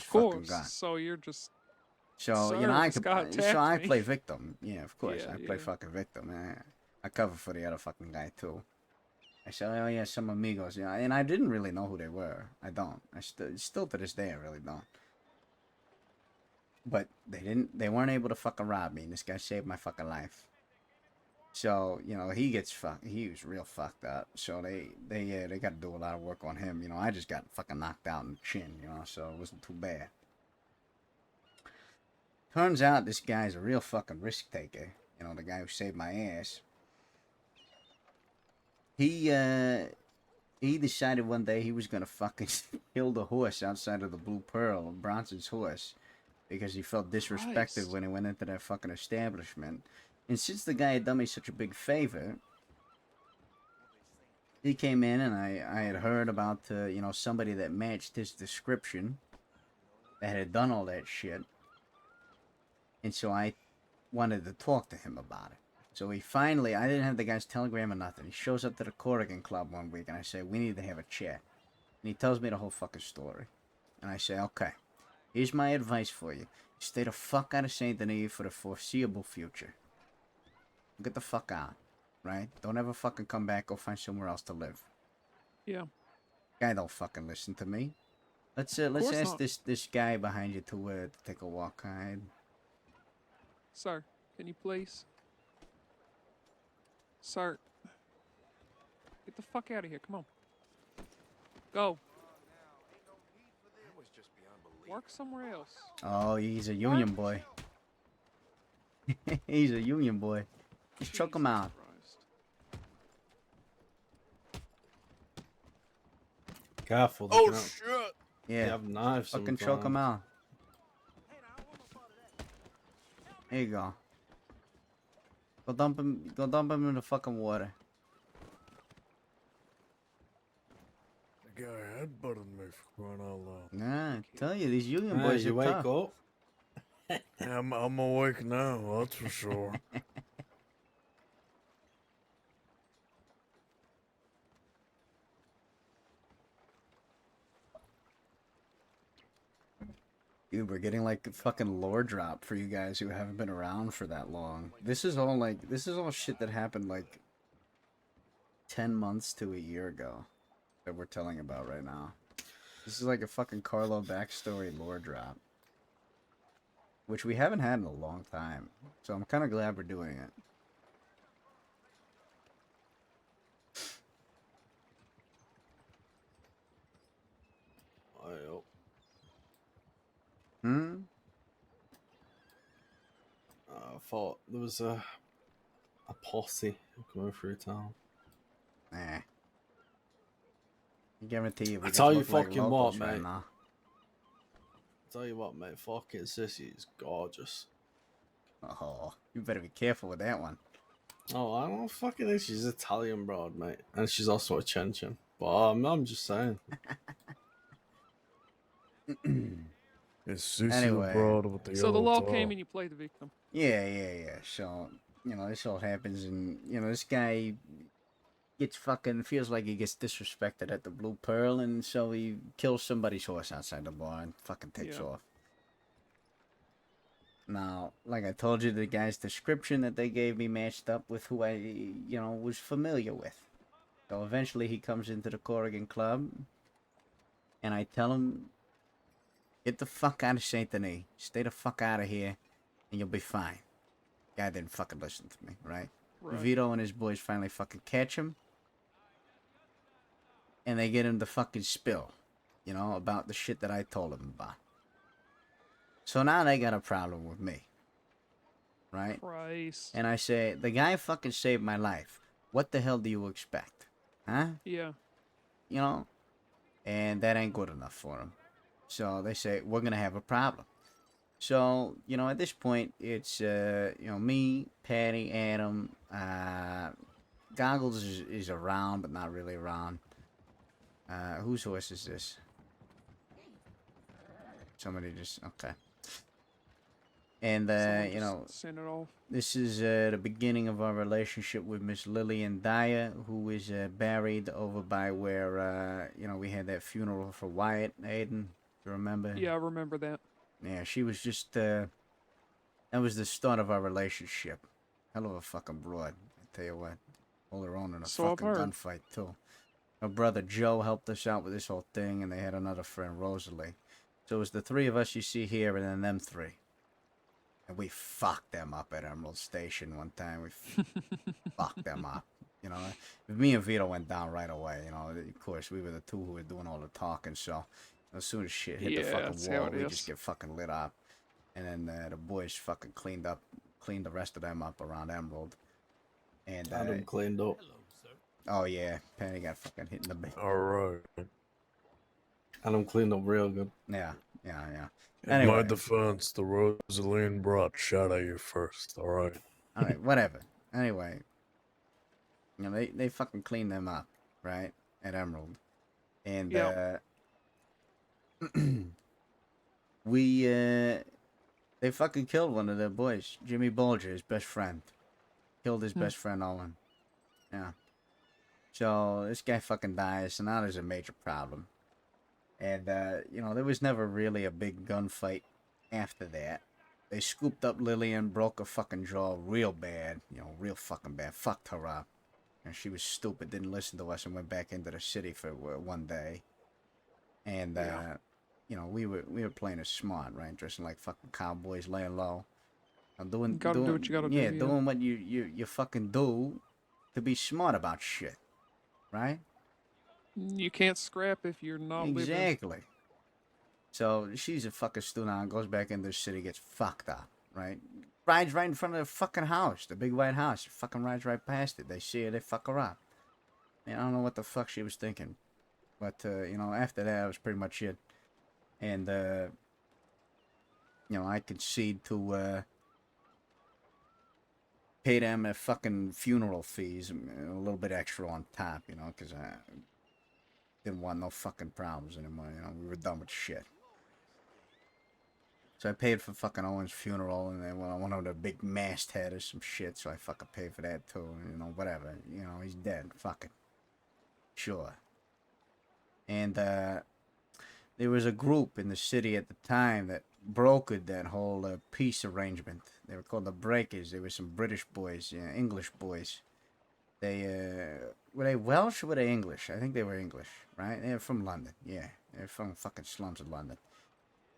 fucking course. gun. So you're just, So, you know, sir, this guy I attacked me. play victim. Yeah, of course. Yeah, I play yeah. fucking victim. I cover for the other fucking guy, too. I said, oh, yeah, some amigos. Yeah, and I didn't really know who they were. I don't. Still to this day, I really don't. But they weren't able to fucking rob me, and this guy saved my fucking life. So, you know, he was real fucked up. So they got to do a lot of work on him. You know, I just got fucking knocked out in the chin, you know, so it wasn't too bad. Turns out this guy's a real fucking risk taker. You know, the guy who saved my ass. He, he decided one day he was gonna fucking kill the horse outside of the Blue Pearl, Bronson's horse, because he felt disrespected Christ. when he went into that fucking establishment. And since the guy had done me such a big favor, he came in and I had heard about, you know, somebody that matched his description that had done all that shit. And so I wanted to talk to him about it. So he finally, I didn't have the guy's telegram or nothing. He shows up to the Corrigan Club one week and I say, we need to have a chat. And he tells me the whole fucking story. And I say, okay, here's my advice for you. Stay the fuck out of St. Denis for the foreseeable future. Get the fuck out, right? Don't ever fucking come back. Go find somewhere else to live. Yeah. Guy don't fucking listen to me. Let's Course ask not. this guy behind you to take a walk. Sir, can you please? Sir, get the fuck out of here. Come on. Go. Work somewhere else. Oh, he's a union boy. He's a union boy. Just choke him out. Christ. Careful. Oh shit! They Yeah, have knives. fucking choke him sometimes. out. There you go. Go dump him in the fucking water. The guy headbutted me for crying out loud. Nah, I tell you, these union Ah, boys you are wake tough. up. Yeah, I'm awake now, that's for sure. Dude, we're getting like a fucking lore drop for you guys who haven't been around for that long. This is all shit that happened like 10 months to a year ago that we're telling about right now. This is like a fucking Carlo backstory lore drop, which we haven't had in a long time. So I'm kind of glad we're doing it. Oh, Hmm? I thought there was a posse coming through town. Nah. I guarantee you we I just tell you look like fucking what, locals right mate. now. Tell you what, mate. Fucking sissy is gorgeous. Oh, you better be careful with that one. Oh, I don't fucking think she's Italian broad, mate, and she's also a Chechen. But I'm just saying. It's Cece Anyway. abroad with the So the yellow law top. came and you played the victim. Yeah. So, you know, this all happens and, you know, this guy gets fucking, feels like he gets disrespected at the Blue Pearl, and so he kills somebody's horse outside the bar and fucking takes Yeah. off. Now, like I told you, the guy's description that they gave me matched up with who I, you know, was familiar with. So eventually he comes into the Corrigan Club, and I tell him, get the fuck out of St. Denis. Stay the fuck out of here, and you'll be fine. Guy didn't fucking listen to me, right? Right. Vito and his boys finally fucking catch him, and they get him to fucking spill, you know, about the shit that I told him about. So now they got a problem with me, right? Christ. And I say, the guy fucking saved my life. What the hell do you expect? Huh? Yeah. You know? And that ain't good enough for him. So they say, we're gonna have a problem. So, you know, at this point, it's, you know, me, Patty, Adam, Goggles is around, but not really around. Whose horse is this? Somebody just, okay. And, Someone you just know, send it off. this is the beginning of our relationship with Miss Lillian Dyer, who is buried over by where, you know, we had that funeral for Wyatt Aiden You remember? Yeah, I remember that. Yeah, she was just, that was the start of our relationship. Hell of a fucking broad, I tell you what. Hold her own in a So I've fucking heard. gunfight, too. Her brother Joe helped us out with this whole thing, and they had another friend, Rosalie. So it was the three of us you see here, and then them three. And we fucked them up at Emerald Station one time. We fucked them up. You know, me and Vito went down right away. You know, of course, we were the two who were doing all the talking, so as soon as shit hit the Yeah, fucking that's how wall, it we is. just get fucking lit up. And then the boys fucking cleaned the rest of them up around Emerald. And, Adam cleaned up. oh yeah, Penny got fucking hit in the back. Alright. Adam cleaned up real good. Yeah, yeah, yeah. In Anyway. my defense, the Rosaline brought shot at you first, alright? Alright, whatever. Anyway, you know, they fucking cleaned them up, right? At Emerald. And, Yep. they fucking killed one of their boys, Jimmy Bolger, his best friend. Killed his best friend, Owen. Yeah. So, this guy fucking dies, so now there's a major problem. And, you know, there was never really a big gunfight after that. They scooped up Lillian, broke her fucking jaw real bad. You know, real fucking bad. Fucked her up. And she was stupid, didn't listen to us, and went back into the city for one day. And, Yeah. you know, we were playing it smart, right? Dressing like fucking cowboys, laying low. And You gotta do what you gotta do. yeah, Yeah. doing what you fucking do to be smart about shit, right? You can't scrap if you're not living. Exactly. So she's a fucking student, goes back into the city, gets fucked up, right? Rides right in front of the fucking house, the big white house. Fucking rides right past it. They see her, they fuck her up. Man, I don't know what the fuck she was thinking. But, you know, after that, was pretty much it. And, you know, I concede to, pay them their fucking funeral fees, a little bit extra on top, you know, because I didn't want no fucking problems anymore, you know, we were done with shit. So I paid for fucking Owen's funeral, and then I went on a big masthead or some shit, so I fucking paid for that too, you know, whatever, you know, he's dead, fuck it. Sure. And, there was a group in the city at the time that brokered that whole peace arrangement. They were called the Breakers. They were some British boys, English boys. They, were they Welsh or were they English? I think they were English, right? They were from London, yeah. They were from fucking slums of London.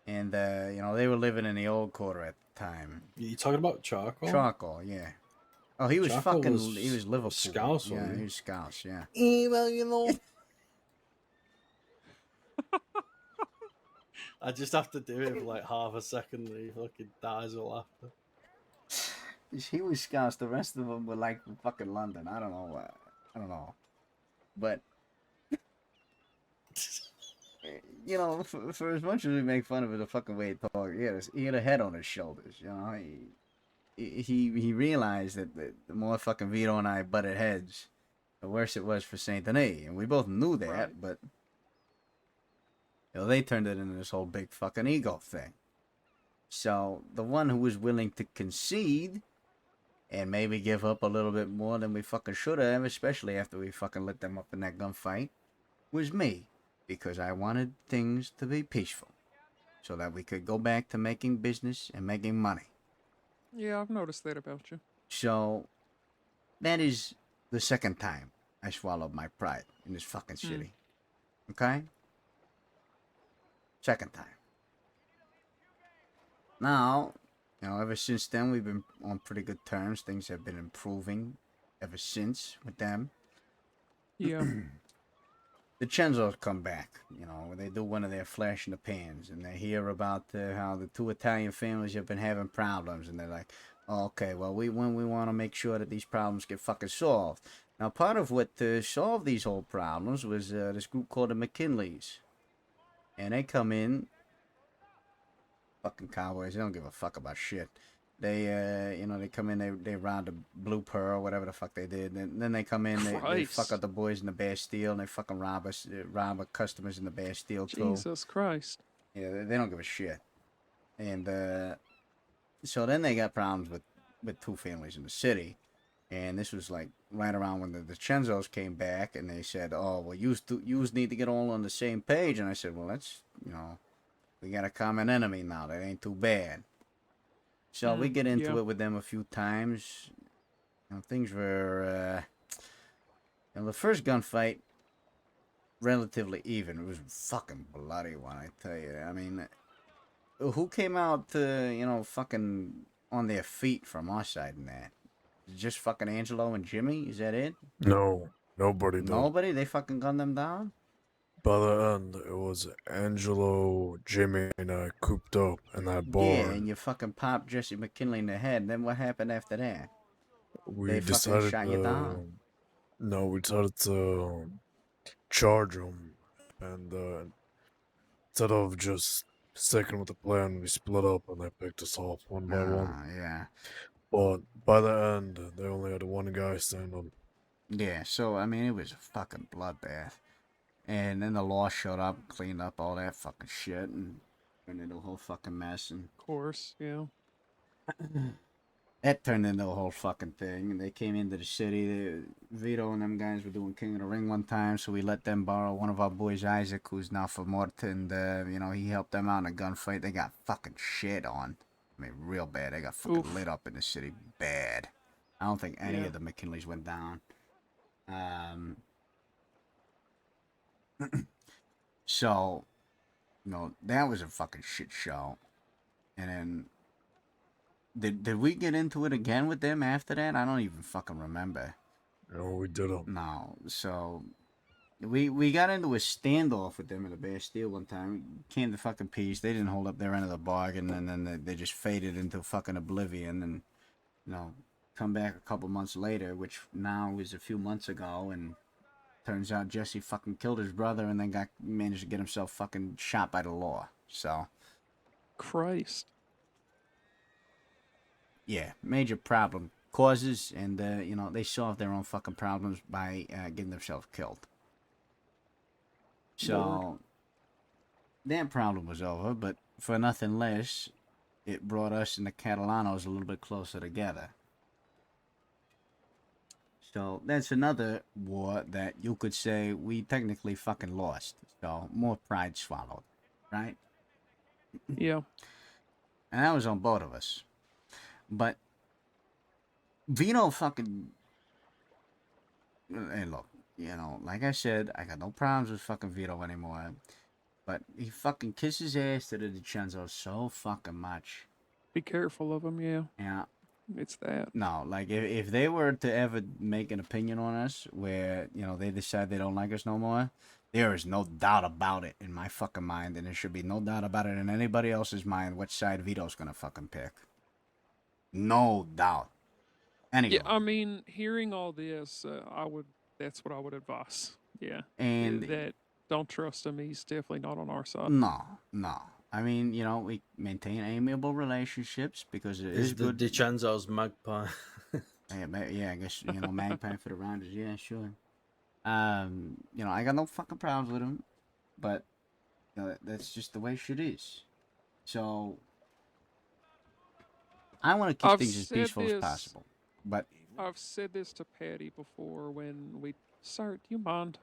And, you know, they were living in the old quarter at the time. You talking about Charcoal? Charcoal, yeah. Oh, he was Charcoal fucking, was he was Liverpool. Scouse, yeah, wasn't he? he was Scouse, yeah. Well, you know. I just have to do it for like half a second and he fucking dies of laughter. He was Scouse. The rest of them were like from fucking London. I don't know. I don't know. But, you know, for as much as we make fun of it, the fucking way he talked, he had a head on his shoulders. You know, he realized that the more fucking Vito and I butted heads, the worse it was for Saint Denis, and we both knew that. Right. But you know, they turned it into this whole big fucking ego thing. So the one who was willing to concede and maybe give up a little bit more than we fucking should have, especially after we fucking lit them up in that gunfight, was me. Because I wanted things to be peaceful. So that we could go back to making business and making money. Yeah, I've noticed that about you. So, that is the second time I swallowed my pride in this fucking city. Okay? Second time. Now, you know, ever since then, we've been on pretty good terms. Things have been improving ever since with them. Yeah. The Chenzos come back, you know, when they do one of their flash in the pans, and they hear about how the two Italian families have been having problems, and they're like, oh, okay, well, we want to make sure that these problems get fucking solved. Now, part of what solved these whole problems was this group called the McKinleys. And they come in, fucking cowboys, they don't give a fuck about shit. They, you know, they come in, they rob the Blue Pearl, whatever the fuck they did. And then they come in, they Christ. fuck up the boys in the Bastille, and they fucking rob our customers in the Bastille, too. Jesus Christ. Yeah, they don't give a shit. And, so then they got problems with two families in the city. And this was like right around when the Chenzos came back, and they said, oh, well, yous need to get all on the same page. And I said, well, that's, you know, We got a common enemy now. That ain't too bad. So we get into Yeah. it with them a few times. You know, things were, the first gunfight, relatively even. It was fucking bloody one, I tell you. I mean, who came out, fucking on their feet from our side in that? Just fucking Angelo and Jimmy? Is that it? No, nobody did. Nobody? They fucking gunned them down? By the end, it was Angelo, Jimmy, and I cooped up in that Yeah, barn. and you fucking popped Jesse McKinley in the head. Then what happened after that? We They fucking decided shot you down. No, we decided to charge them, and instead of just sticking with the plan, we split up and they picked us off one by one. Yeah. But by the end, they only had one guy stand up. Yeah, so, I mean, it was a fucking bloodbath. And then the law showed up, cleaned up all that fucking shit, and turned into a whole fucking mess. And Of course. Yeah. that turned into a whole fucking thing. And they came into the city. Vito and them guys were doing King of the Ring one time, so we let them borrow one of our boys, Isaac, who's now for Mort, and, he helped them out in a gunfight. They got fucking shit on. I mean, real bad. They got fucking Oof. lit up in the city bad. I don't think any Yeah. of the McKinleys went down. So, that was a fucking shit show. And then, did we get into it again with them after that? I don't even fucking remember. No, we didn't. No, so we got into a standoff with them in the Bastille one time. Came to fucking peace. They didn't hold up their end of the bargain, and then they just faded into fucking oblivion. And come back a couple months later, which now is a few months ago, and turns out Jesse fucking killed his brother, and then managed to get himself fucking shot by the law. So Christ. yeah, major problem causes, and they solve their own fucking problems by getting themselves killed. So Lord. that problem was over, but for nothing less, it brought us and the Catalanos a little bit closer together. So that's another war that you could say we technically fucking lost. So more pride swallowed, right? Yeah. And that was on both of us. But Vito fucking, hey, look, like I said, I got no problems with fucking Vito anymore. But he fucking kisses ass to the DiCenzo so fucking much. Be careful of them. Yeah. Yeah. It's that. No, like if they were to ever make an opinion on us where, they decide they don't like us no more, there is no doubt about it in my fucking mind, and there should be no doubt about it in anybody else's mind which side Vito's gonna fucking pick. No doubt. Any Yeah. of them. I mean, hearing all this, that's what I would advise. Yeah. And That don't trust him. He's definitely not on our side. no. I mean, we maintain amiable relationships because it is Is the good. DiCenzo's magpie? Yeah, I guess, magpie for the rounders. Yeah, sure. I got no fucking problems with him, but that's just the way shit is. So I want to keep I've things as said peaceful as this- possible, but I've said this to Patty before when we. Sir, do you mind?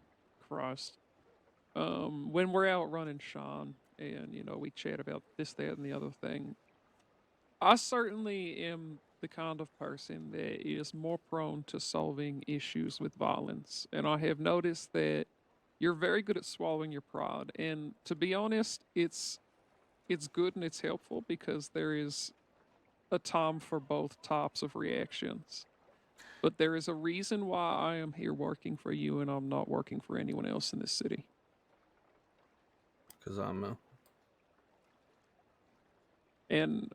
Christ. When we're out running Sean and, we chat about this, that, and the other thing, I certainly am the kind of person that is more prone to solving issues with violence. And I have noticed that you're very good at swallowing your pride. And to be honest, it's good and it's helpful because there is a time for both types of reactions. But there is a reason why I am here working for you and I'm not working for anyone else in this city. Because I'm a... And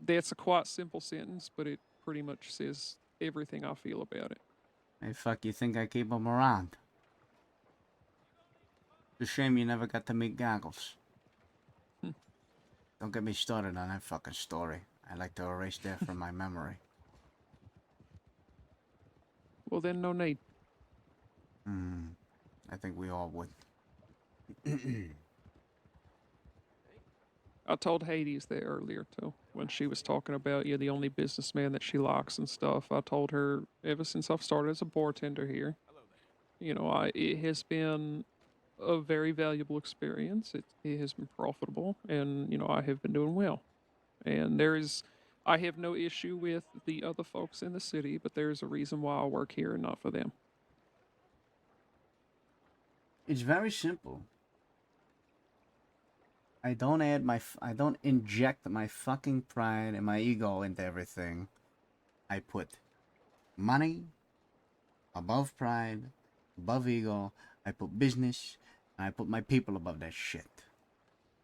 that's a quite simple sentence, but it pretty much says everything I feel about it. hey, fuck, you think I keep him around? It's a shame you never got to meet Goggles. Don't get me started on that fucking story. I like to erase that from my memory. Well, then, no need. I think we all would. I told Hades that earlier, too, when she was talking about, you're the only businessman that she likes and stuff. I told her, ever since I've started as a bartender here, it has been a very valuable experience. It has been profitable, and I have been doing well. And I have no issue with the other folks in the city, but there's a reason why I work here and not for them. It's very simple. I don't inject my fucking pride and my ego into everything. I put money above pride, above ego. I put business, and I put my people above that shit.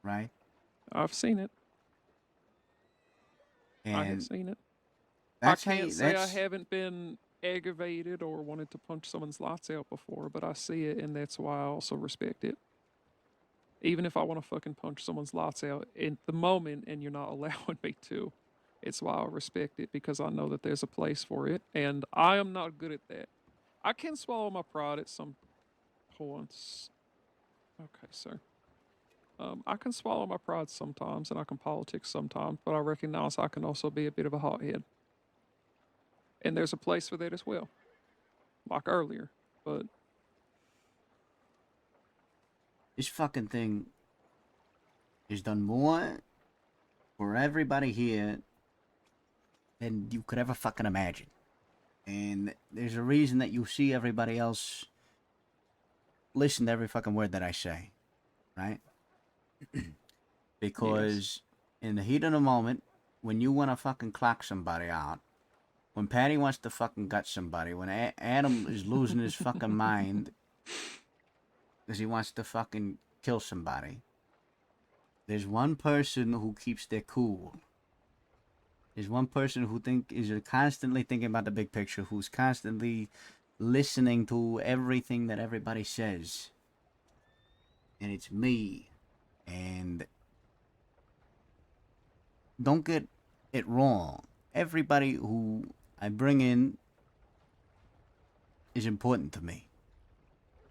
Right? I've seen it. I have And seen it. that's I how can't you, say I that's haven't been aggravated or wanted to punch someone's lights out before, but I see it, and that's why I also respect it. Even if I want to fucking punch someone's lights out in the moment and you're not allowing me to, it's why I respect it, because I know that there's a place for it, and I am not good at that. I can swallow my pride at some points. Okay, sir. I can swallow my pride sometimes, and I can politics sometimes, but I recognize I can also be a bit of a hothead. And there's a place for that as well, like earlier. But this fucking thing has done more for everybody here than you could ever fucking imagine. And there's a reason that you see everybody else listen to every fucking word that I say, right? yes, Because in the heat of the moment, when you want to fucking clock somebody out, when Patty wants to fucking gut somebody, when Adam is losing his fucking mind because he wants to fucking kill somebody, there's one person who keeps their cool. There's one person who is constantly thinking about the big picture, who's constantly listening to everything that everybody says. And it's me. And don't get it wrong. Everybody who I bring in is important to me.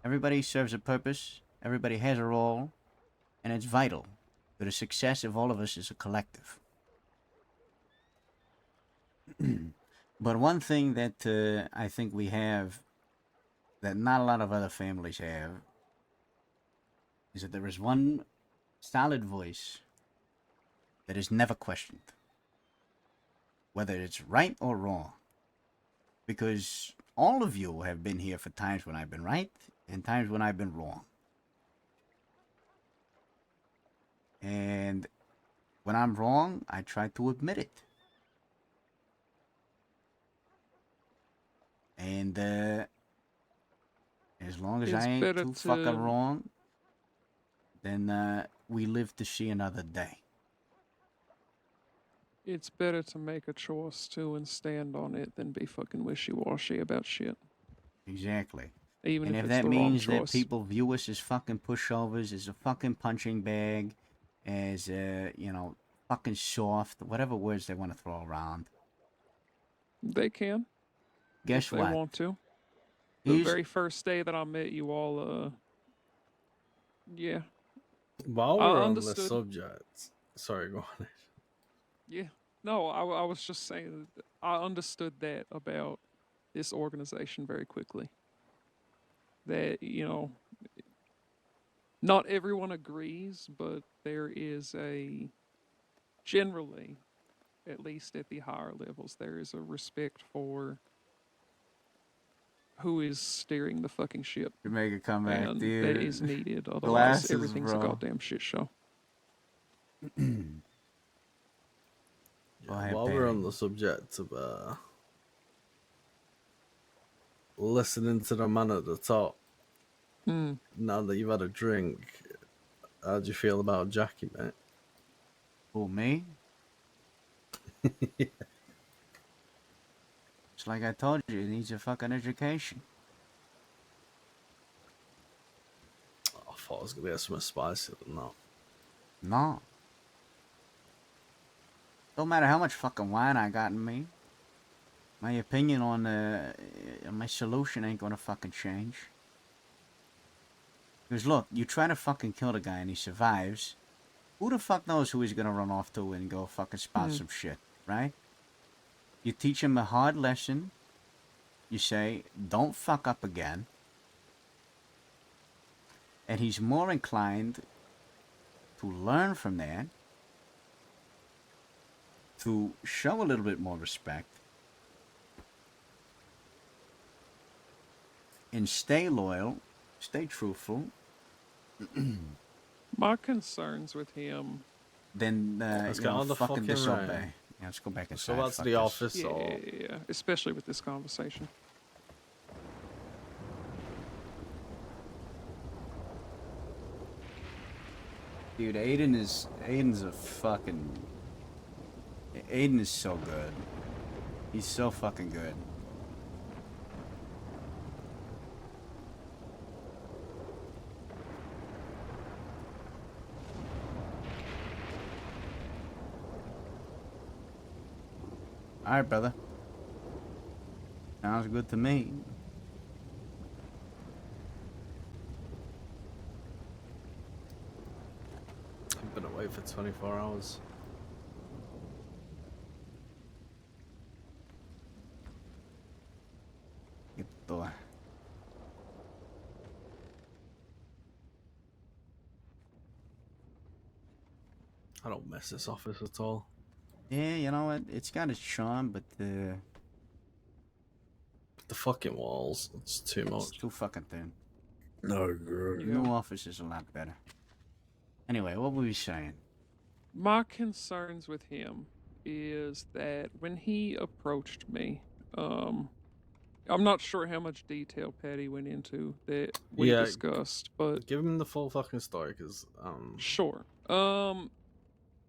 Everybody serves a purpose. Everybody has a role. And it's vital for the success of all of us as a collective. But one thing that I think we have that not a lot of other families have is that there is one solid voice that is never questioned, whether it's right or wrong. Because all of you have been here for times when I've been right and times when I've been wrong. And when I'm wrong, I try to admit it. And as long as I it's ain't better too fucking to wrong, then we live to see another day. make a choice to and stand on it than be fucking wishy-washy about shit, Exactly. even And if if it's that the wrong means that choice. people view us as fucking pushovers, as a fucking punching bag, as fucking soft, whatever words they want to throw around, They can, if guess they what? want to. The He's very first day that I met you all, yeah, While I we're on the understood. subject, sorry, go on. Yeah. No, I was just saying that I understood that about this organization very quickly. That, not everyone agrees, but there is generally, at least at the higher levels, there is a respect for who is steering the fucking ship. to make a comeback, And that is dude. needed. Otherwise, Glasses, everything's a bro. goddamn shit show. Go Yeah, ahead, while we're Patty. on the subject of listening to the man at the top, Hmm. now that you've had a drink, how do you feel about Jackie, mate? Who, me? It's like I told you, he needs a fucking education. I thought it was gonna be something spicier than that. No. Don't matter how much fucking wine I got in me. My opinion on my solution ain't gonna fucking change. Because look, you try to fucking kill the guy and he survives. Who the fuck knows who he's gonna run off to and go fucking spout Hmm. some shit, right? You teach him a hard lesson. You say, don't fuck up again. And he's more inclined to learn from that, to show a little bit more respect, and stay loyal, stay truthful, My concerns with him. then Let's get on the fucking fucking disobey. rain. Yeah, let's go back Let's go inside. back to Fuck the this. office. Yeah, Or especially with this conversation. Dude, Aiden's a fucking. Aiden is so good. He's so fucking good. All right, brother. Sounds good to me. I've been away for 24 hours. Get the door. I don't miss this office at all. Yeah, you know what? It's got its charm, but The fucking walls. It's too it's much. too fucking thin. No good. Yeah. New office is a lot better. Anyway, what were we saying? My concerns with him is that when he approached me, I'm not sure how much detail Patty went into that we Yeah. discussed, but Give him the full fucking story, because sure.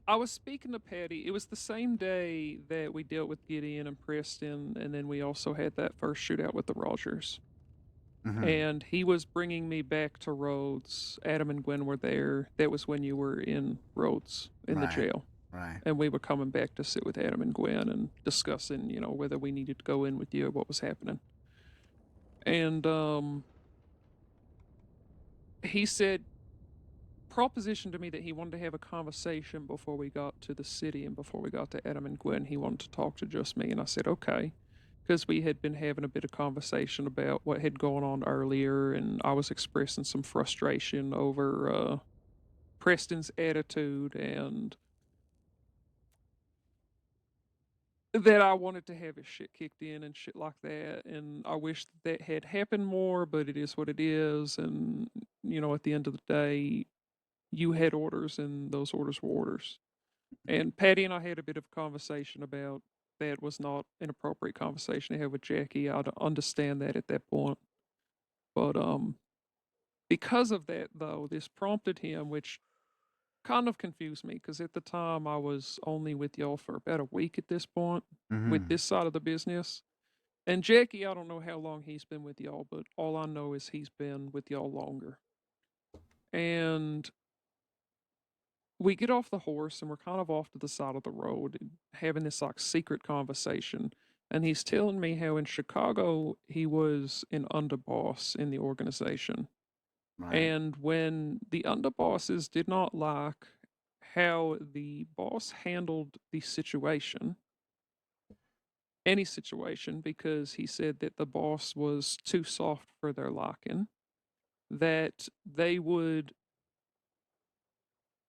I was speaking to Patty. It was the same day that we dealt with Gideon and Preston, and then we also had that first shootout with the Rogers. Mm-hmm. And he was bringing me back to Rhodes. Adam and Gwen were there. That was when you were in Rhodes in the Right. jail. Right. And we were coming back to sit with Adam and Gwen and discussing, whether we needed to go in with you or what was happening. And he said, propositioned to me that he wanted to have a conversation before we got to the city and before we got to Adam and Gwen. He wanted to talk to just me. And I said, okay. Because we had been having a bit of conversation about what had gone on earlier, and I was expressing some frustration over Preston's attitude and that I wanted to have his shit kicked in and shit like that. And I wish that had happened more, but it is what it is. And, at the end of the day, you had orders and those orders were orders. And Patty and I had a bit of a conversation about that was not an appropriate conversation to have with Jackie. I understand that at that point. But because of that, though, this prompted him, which kind of confused me because at the time I was only with y'all for about a week at this point with Mm-hmm. this side of the business. And Jackie, I don't know how long he's been with y'all, but all I know is he's been with y'all longer. And we get off the horse and we're kind of off to the side of the road and having this like secret conversation. And he's telling me how in Chicago he was an underboss in the organization. Right. And when the underbosses did not like how the boss handled the situation, any situation, because he said that the boss was too soft for their liking, that they would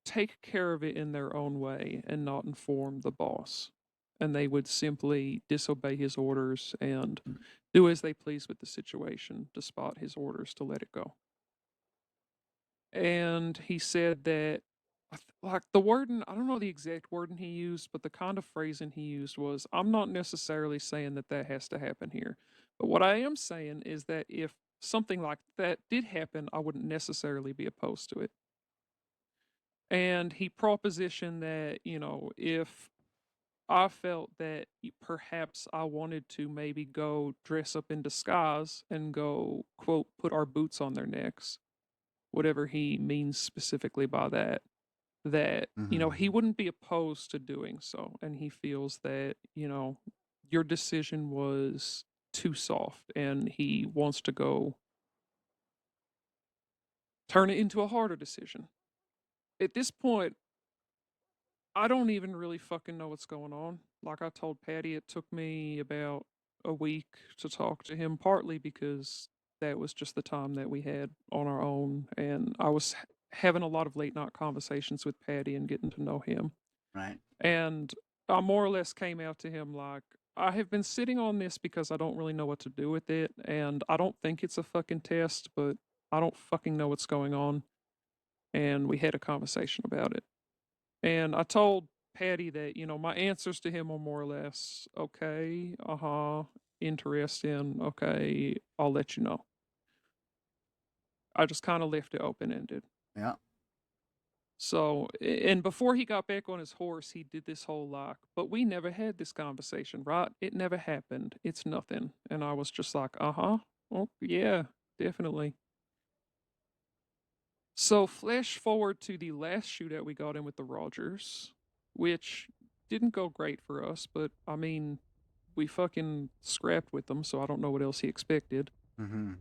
take care of it in their own way and not inform the boss. And they would simply disobey his orders and do as they please with the situation, despite his orders to let it go. And he said that, like the wording, I don't know the exact wording he used, but the kind of phrasing he used was, I'm not necessarily saying that that has to happen here. But what I am saying is that if something like that did happen, I wouldn't necessarily be opposed to it. And he propositioned that, if I felt that perhaps I wanted to maybe go dress up in disguise and go, quote, put our boots on their necks, whatever he means specifically by that, Mm-hmm. he wouldn't be opposed to doing so. And he feels that, your decision was too soft and he wants to go turn it into a harder decision. At this point, I don't even really fucking know what's going on. Like I told Patty, it took me about a week to talk to him, partly because that was just the time that we had on our own, and I was having a lot of late night conversations with Patty and getting to know him. Right. And I more or less came out to him like, I have been sitting on this because I don't really know what to do with it, and I don't think it's a fucking test, but I don't fucking know what's going on. And we had a conversation about it. And I told Patty that, my answers to him are more or less, okay, interesting, okay, I'll let you know. I just kind of left it open ended. Yeah. So, and before he got back on his horse, he did this whole like, but we never had this conversation, right? It never happened. It's nothing. And I was just like, oh, yeah, definitely. So, flash forward to the last shootout we got in with the Rogers, which didn't go great for us, but I mean, we fucking scrapped with them, so I don't know what else he expected. Mm-hmm.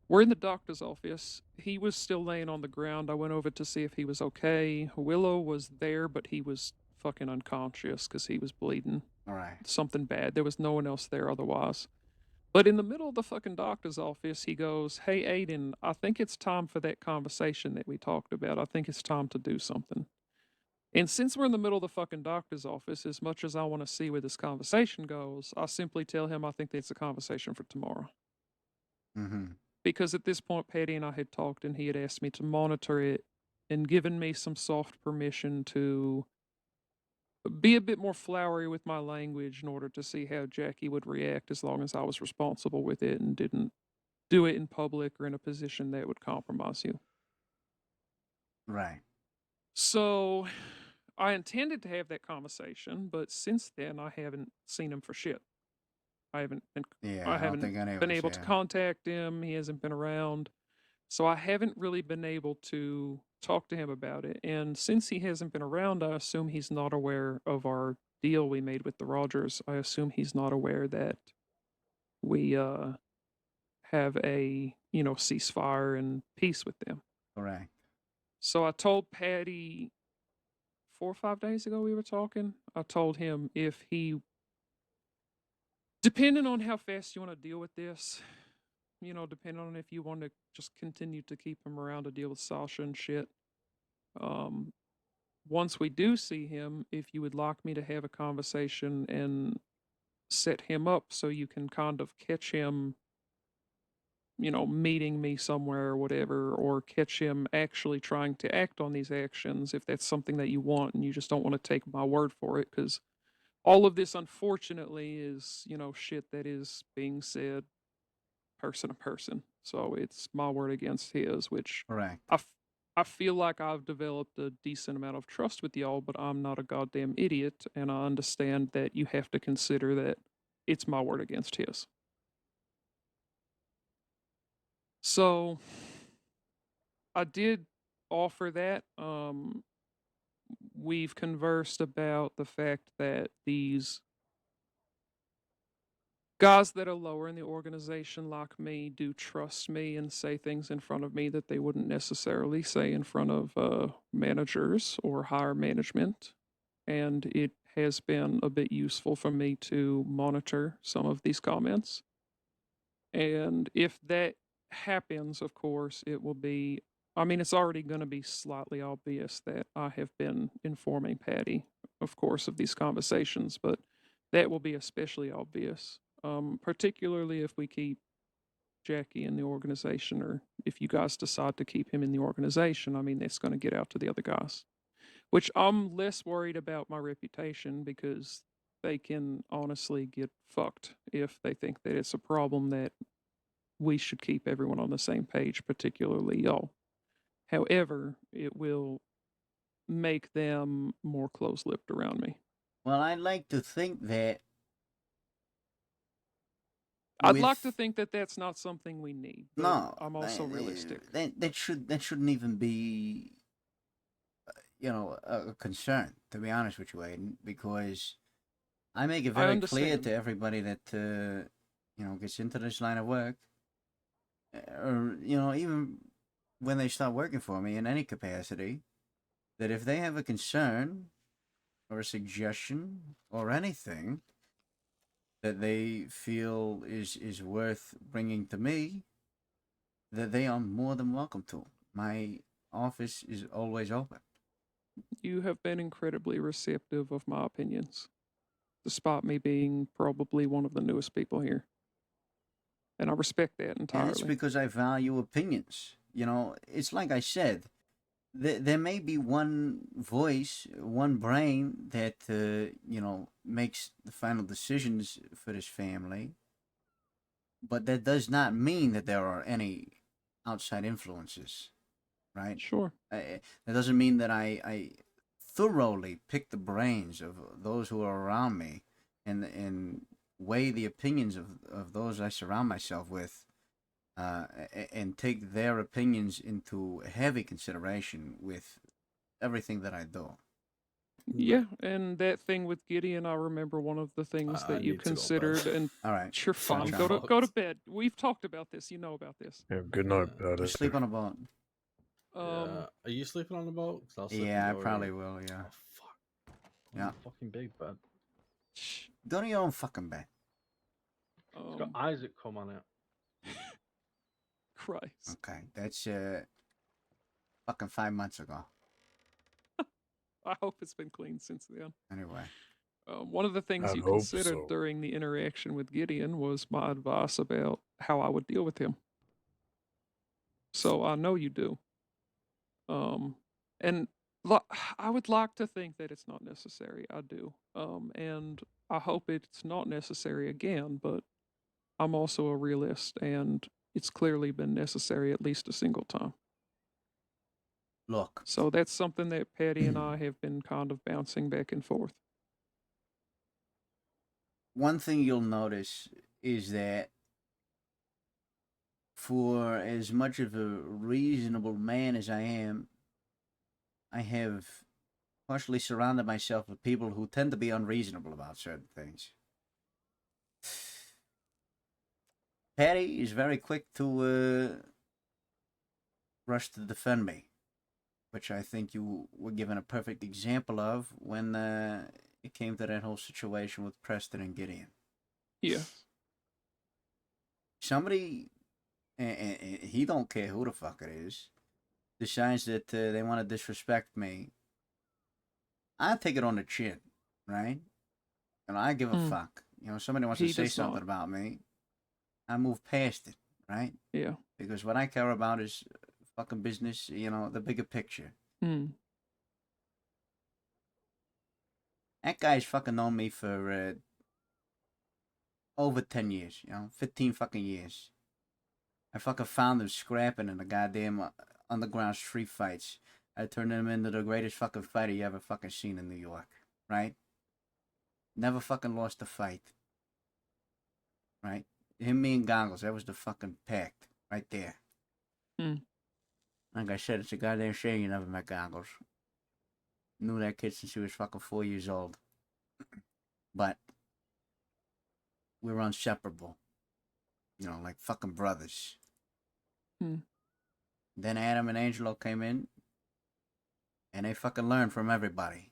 We're in the doctor's office. He was still laying on the ground. I went over to see if he was okay. Willow was there, but he was fucking unconscious because he was bleeding. All right. Something bad. There was no one else there otherwise. But in the middle of the fucking doctor's office, he goes, "Hey, Aiden, I think it's time for that conversation that we talked about. I think it's time to do something." And since we're in the middle of the fucking doctor's office, as much as I want to see where this conversation goes, I simply tell him I think that's a conversation for tomorrow. Mm-hmm. Because at this point, Patty and I had talked, and he had asked me to monitor it and given me some soft permission to be a bit more flowery with my language in order to see how Jackie would react as long as I was responsible with it and didn't do it in public or in a position that would compromise you. Right. So I intended to have that conversation, but since then I haven't seen him for shit. I haven't been Yeah, I I don't haven't think any of been us able to have. contact him. He hasn't been around. So I haven't really been able to talk to him about it. And since he hasn't been around, I assume he's not aware of our deal we made with the Rogers. I assume he's not aware that we have a, ceasefire and peace with them. Correct. So I told Patty 4 or 5 days ago we were talking. I told him if he, depending on how fast you want to deal with this, depending on if you want to just continue to keep him around to deal with Sasha and shit. Once we do see him, if you would like me to have a conversation and set him up so you can kind of catch him, meeting me somewhere or whatever, or catch him actually trying to act on these actions if that's something that you want and you just don't want to take my word for it. Because all of this, unfortunately, is, shit that is being said person to person. So it's my word against his, which Correct. I feel like I've developed a decent amount of trust with y'all, but I'm not a goddamn idiot, and I understand that you have to consider that it's my word against his. So I did offer that. We've conversed about the fact that these guys that are lower in the organization like me do trust me and say things in front of me that they wouldn't necessarily say in front of managers or higher management. And it has been a bit useful for me to monitor some of these comments. And if that happens, of course, it will be, it's already going to be slightly obvious that I have been informing Patty, of course, of these conversations, but that will be especially obvious, particularly if we keep Jackie in the organization or if you guys decide to keep him in the organization. That's going to get out to the other guys, which I'm less worried about my reputation because they can honestly get fucked if they think that it's a problem that we should keep everyone on the same page, particularly y'all. However, it will make them more close-lipped around me. Well, I'd like to think that I'd like to with think that that's not something we need, but no, I'm also realistic. that shouldn't even be a concern, to be honest with you, Aiden, because I make it I very clear understand. to everybody that gets into this line of work, or even when they start working for me in any capacity, that if they have a concern or a suggestion or anything that they feel is worth bringing to me, that they are more than welcome to. My office is always open. You have been incredibly receptive of my opinions, despite me being probably one of the newest people here. And I respect that And it's entirely. because I value opinions. It's like I said, there may be one voice, one brain that, makes the final decisions for this family, but that does not mean that there are any outside influences, right? Sure. That doesn't mean that I thoroughly pick the brains of those who are around me and weigh the opinions of those I surround myself with, and take their opinions into heavy consideration with everything that I do. Yeah, and that thing with Gideon, I remember one of the things I that you need to go bed. considered, and All right. you're fine. Sunshine. Go to bed. We've talked about this. You know about this. Yeah, good night, Yeah. Just Patty. sleep on a boat. Yeah. Are you sleeping on the boat? 'Cause I'll sleep in Yeah, I your probably room. will, yeah. Oh, fuck. Yeah. Fucking big bed. shh, Go to your own fucking bed. It's got um, Isaac come on it. Christ. Okay. That's fucking 5 months ago. I hope it's been cleaned since then. Anyway. One of the things I'd you hope considered so. during the interaction with Gideon was my advice about how I would deal with him. So I know you do. And I would like to think that it's not necessary. I do. And I hope it's not necessary again, but I'm also a realist, and it's clearly been necessary at least a single time. Look. So that's something that Patty and I have been kind of bouncing back and forth. One thing you'll notice is that for as much of a reasonable man as I am, I have partially surrounded myself with people who tend to be unreasonable about certain things. Patty is very quick to rush to defend me, which I think you were given a perfect example of when it came to that whole situation with Preston and Gideon. Yes. Somebody, and he don't care who the fuck it is, decides that they want to disrespect me. I take it on the chin, right? And I give a fuck. Somebody wants He to say does something not. about me, I move past it, right? Yeah. Because what I care about is fucking business, the bigger picture. That guy's fucking known me for over 10 years, 15 fucking years. I fucking found him scrapping in the goddamn underground street fights. I turned him into the greatest fucking fighter you ever fucking seen in New York, right? Never fucking lost a fight, right? Him, me, and Goggles, that was the fucking pact right there. Like I said, it's a goddamn shame you never met Goggles. Knew that kid since he was fucking 4 years old. But we were inseparable. Like fucking brothers. Then Adam and Angelo came in, and they fucking learned from everybody.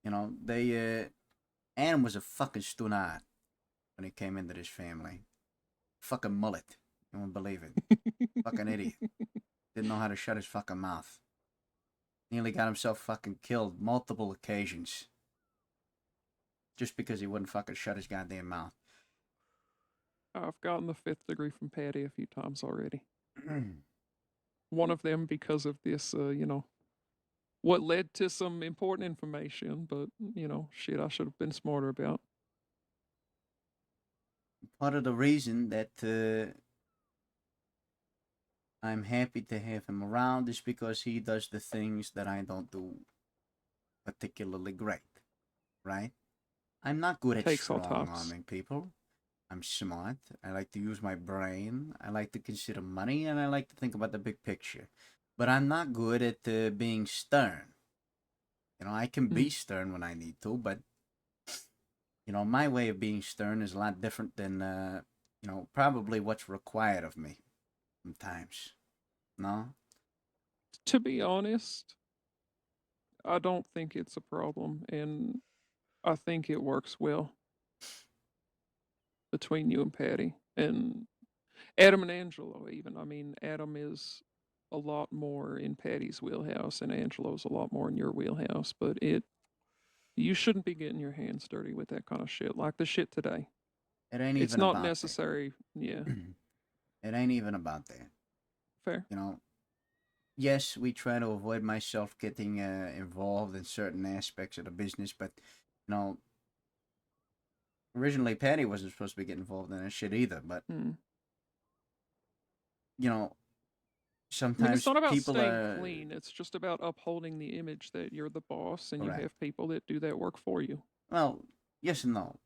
Adam was a fucking stunad when he came into this family. Fucking mullet. You won't believe it. Fucking idiot. Didn't know how to shut his fucking mouth. Nearly got himself fucking killed multiple occasions. Just because he wouldn't fucking shut his goddamn mouth. I've gotten the 5th degree from Patty a few times already. One of them because of this, what led to some important information, but, shit I should have been smarter about. Part of the reason that I'm happy to have him around is because he does the things that I don't do particularly great, right? I'm not good at Takes all strong types. arming people. I'm smart. I like to use my brain. I like to consider money, and I like to think about the big picture. But I'm not good at being stern. I can be stern when I need to, but my way of being stern is a lot different than probably what's required of me sometimes. No? To be honest, I don't think it's a problem, and I think it works well between you and Patty. And Adam and Angelo, even. I mean, Adam is a lot more in Patty's wheelhouse, and Angelo's a lot more in your wheelhouse. But you shouldn't be getting your hands dirty with that kind of shit, like the shit today. It ain't It's even not about necessary. Yeah, that. It ain't even about that. fair. You know, yes, we try to avoid myself getting involved in certain aspects of the business, but you know, originally Patty wasn't supposed to be getting involved in that shit either. But Hmm. you know, I mean, it's sometimes not about people staying are clean. It's just about upholding the image that you're the boss and you correct. have people that do that work for you. Well, yes and no,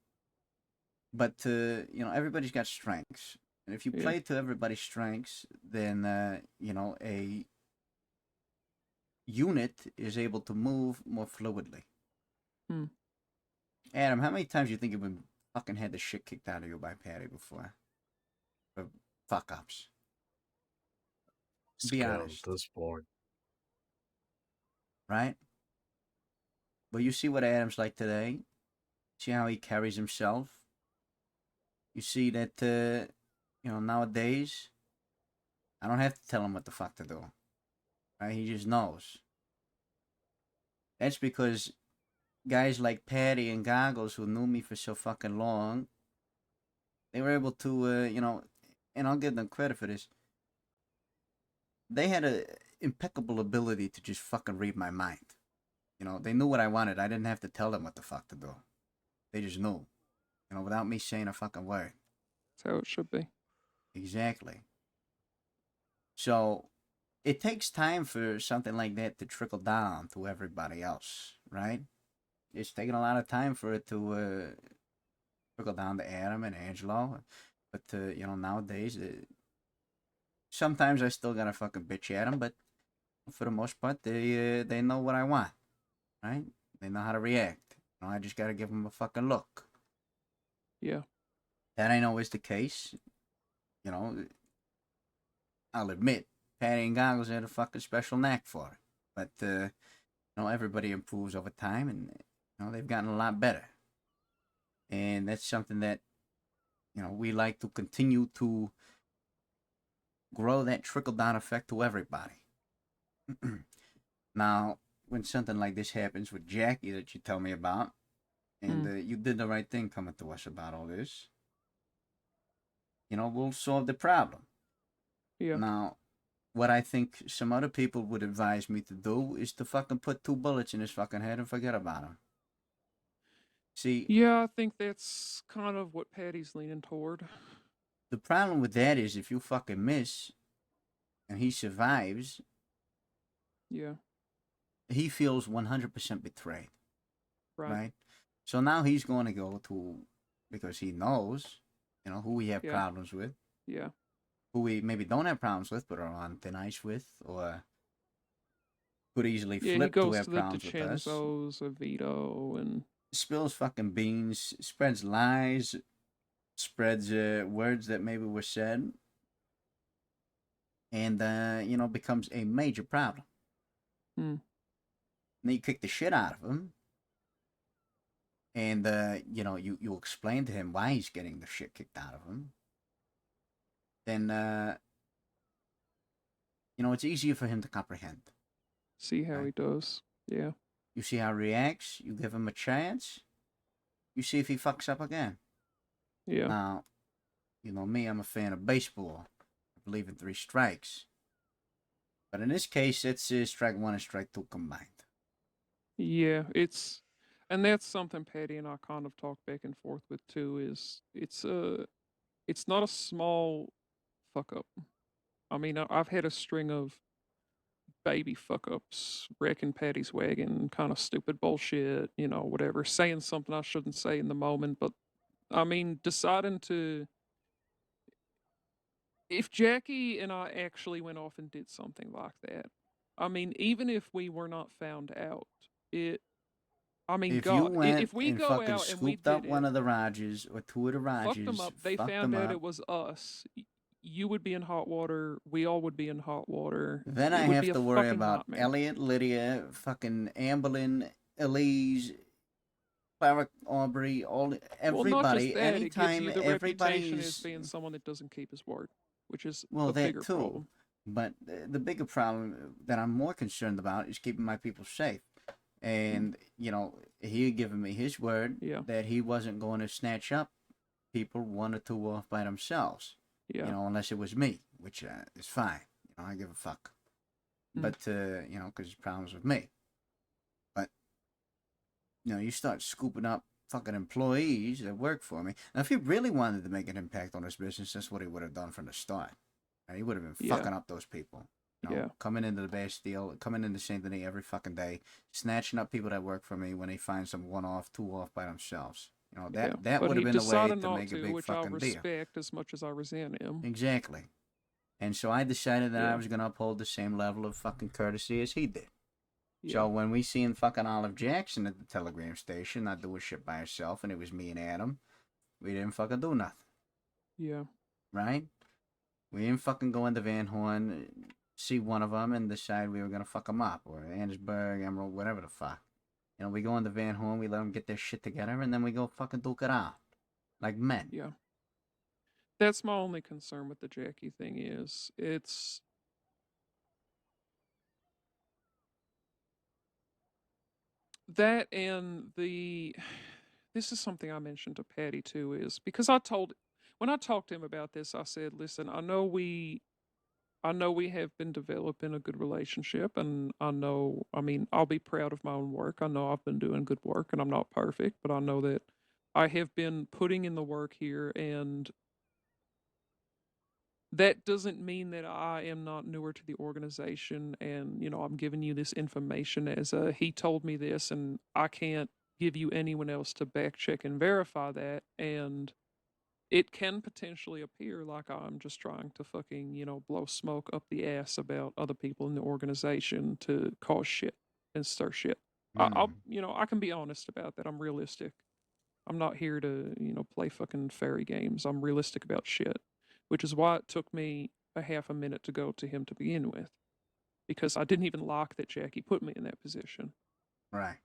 but you know, everybody's got strengths, and if you Yeah. play to everybody's strengths, then you know, a unit is able to move more fluidly. Hmm. Adam, how many times do you think you've been fucking had the shit kicked out of you by Patty before? For fuck ups. Be Scared at honest, this point. right? But you see what Adam's like today. See how he carries himself. You see that you know, nowadays I don't have to tell him what the fuck to do. Right? He just knows. That's because guys like Patty and Goggles, who knew me for so fucking long, they were able to, you know, and I'll give them credit for this. They had a impeccable ability to just fucking read my mind. You know, they knew what I wanted. I didn't have to tell them what the fuck to do. They just knew. You know, without me saying a fucking word. That's how it should be. Exactly. So it takes time for something like that to trickle down to everybody else, right? It's taking a lot of time for it to trickle down to Adam and Angelo. But you know, nowadays, sometimes I still gotta fucking bitch at them, but for the most part, they know what I want, right? They know how to react. You know, I just gotta give them a fucking look. Yeah. That ain't always the case. You know, I'll admit, Patty and Goggles had a fucking special knack for it. But you know, everybody improves over time, and you know, they've gotten a lot better. And that's something that you know we like to continue to grow that trickle down effect to everybody. Now, when something like this happens with Jackie that you tell me about, and you did the right thing coming to us about all this, you know, we'll solve the problem. Yeah. Now, what I think some other people would advise me to do is to fucking put 2 bullets in his fucking head and forget about him. See, Yeah, I think that's kind of what Patty's leaning toward. the problem with that is if you fucking miss and he survives, Yeah. he feels 100% betrayed, Right. right? So now he's going to go to, because he knows, you know, who we have Yeah. problems with, Yeah. who we maybe don't have problems with, but are on thin ice with, or could easily Yeah, he flip to goes have to the problems with us. DiCenzos, a Vito, and Spills fucking beans, spreads lies, spreads words that maybe were said, and you know, becomes a major problem. Hmm. Then you kick the shit out of him, and you know, you explain to him why he's getting the shit kicked out of him. Then you know, it's easier for him to comprehend. see how Right. he does. Yeah. You see how he reacts. You give him a chance. You see if he fucks up again. Yeah. Now, you know me, I'm a fan of baseball. I believe in 3 strikes. But in this case, it's strike one and strike two combined. Yeah. And that's something Patty and I kind of talk back and forth with too. Is it's not a small fuck up. I mean, I've had a string of baby fuck ups, wrecking Patty's wagon, kind of stupid bullshit, whatever, saying something I shouldn't say in the moment. But I mean, deciding to, if Jackie and I actually went off and did something like that, I mean, even if we were not found out, I mean, If you God, went if we and go fucking out and we scooped up did one it, of the Rogers or 2 of the fucked them Rogers, up, they fucked found them out up, it was us, you would be in hot water, we all would be in hot water. then It I would be have a to worry fucking about nightmare. Elliot, Lydia, fucking Amberlyn, Elise, Clara, Aubrey, Well, not just everybody. that, it gives Anytime you the reputation as everybody's being someone that doesn't keep his word. which is Well, a that bigger too. problem. But the bigger problem that I'm more concerned about is keeping my people safe. And, you know, he had given me his word Yeah, that he wasn't going to snatch up people one or two off by themselves. yeah, You know, unless it was me, which is fine. You know, I give a fuck. Mm. But, you know, because there's problems with me. But, you know, you start scooping up fucking employees that work for me. Now, if he really wanted to make an impact on his business, that's what he would have done from the start. He would have been Yeah. fucking up those people. You know, Yeah. coming into the Bastille, coming into Saint Denis every fucking day, snatching up people that work for me when they find some one off, two off by themselves. You know, Yeah. that But would have he been the way decided to not make a to, big which I fucking deal. respect as much as I resent him. Exactly. And so I decided that I Yeah. was going to uphold the same level of fucking courtesy as he did. Yeah. So when we seen fucking Olive Jackson at the telegram station not doing shit by herself, and it was me and Adam, we didn't fucking do nothing, Yeah. right? We didn't fucking go into Van Horn, see one of them, and decide we were gonna fuck them up, or Andersburg, Emerald, whatever the fuck. You know, we go into Van Horn, we let them get their shit together, and then we go fucking duke it out, like men. Yeah. That's my only concern with the Jackie thing is it's that and this is something I mentioned to Patty too, is because when I talked to him about this, I said, listen, I know we have been developing a good relationship, and I mean, I'll be proud of my own work. I know I've been doing good work and I'm not perfect, but I know that I have been putting in the work here, and that doesn't mean that I am not newer to the organization, and I'm giving you this information as he told me this, and I can't give you anyone else to back check and verify that, and it can potentially appear like I'm just trying to fucking, blow smoke up the ass about other people in the organization to cause shit and stir shit. I can be honest about that. I'm realistic. I'm not here to, play fucking fairy games. I'm realistic about shit, which is why it took me a half a minute to go to him to begin with, because I didn't even like that Jackie put me in that position. Right.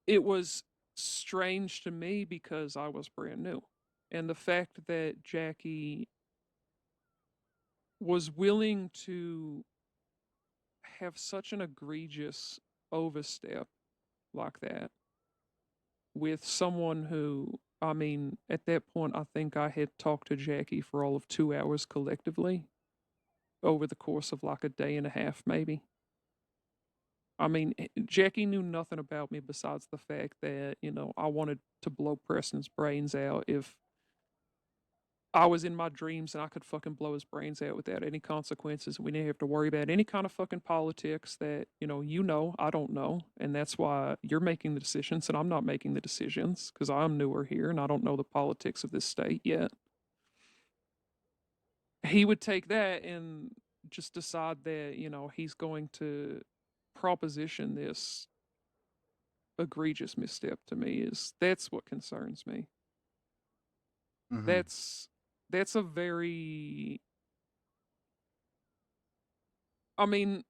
It was strange to me because I was brand new. And the fact that Jackie was willing to have such an egregious overstep like that with someone who, I mean, at that point, I think I had talked to Jackie for all of 2 hours collectively over the course of like a day and a half, maybe. I mean, Jackie knew nothing about me besides the fact that, I wanted to blow Preston's brains out if I was in my dreams and I could fucking blow his brains out without any consequences. We didn't have to worry about any kind of fucking politics that, I don't know. And that's why you're making the decisions and I'm not making the decisions because I'm newer here and I don't know the politics of this state yet. He would take that and just decide that, he's going to proposition this egregious misstep to me. That's what concerns me. Mm-hmm. That's a very, I mean,